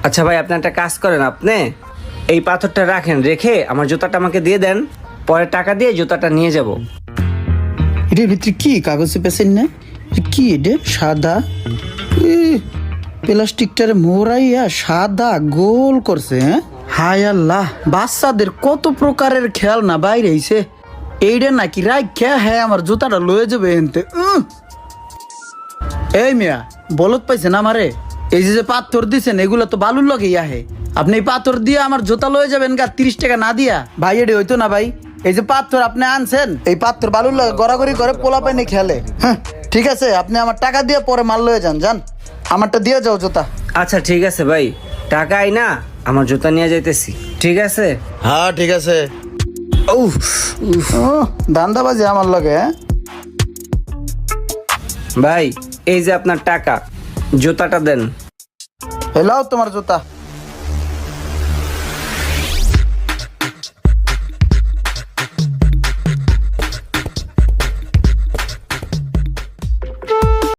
আচ্ছা ভাই, আপনি একটা কাজ করেন, আপনি এই পাথরটা রাখেন, রেখে আমার জুতাটা আমাকে দিয়ে দেন, পরে টাকা দিয়ে জুতাটা নিয়ে যাব। এটার ভিতরে কি কাগজে পেছেন না? কি এটা সাদা প্লাস্টিকটারে মোড়াইয়া সাদা গোল করছে। হ্যাঁ, হায় আল্লাহ, বাচ্চাদের কত প্রকারের খেলনা বাইরে হইছে। এইটা নাকি রাখা? হ্যাঁ, আমার জুতাটা লয়ে যাবে এনতে। এই মিয়া, বলত পাইছেন আমারে? এই যে পাথর দিছেন এগুলো তো বালুর লগে আহে। আপনি এই পাথর দিয়ে আমার জুতা লয়ে যাবেন গা 30 টাকা না দিয়া? ভাই এটি হইতো না ভাই। এই যে পাথর আপনি আনছেন, এই পাথর বালুর লগে গড়াগড়ি করে পোলা পাইনি খেলে। হ্যাঁ ঠিক আছে, আপনি আমার টাকা দিয়ে পরে মাল লয়ে যান। যান, আমারটা দিয়ে যাও জুতা। আচ্ছা ঠিক আছে ভাই, টাকাই না, আমার জুতা নিয়ে যাইতেছি। ঠিক আছে। হ্যাঁ ঠিক আছে। উফ, দান্দাবাজি আমার লগে। হ্যাঁ ভাই, এই যে আপনার টাকা, জুতাটা দেন। হেলাও তোমার জুতা।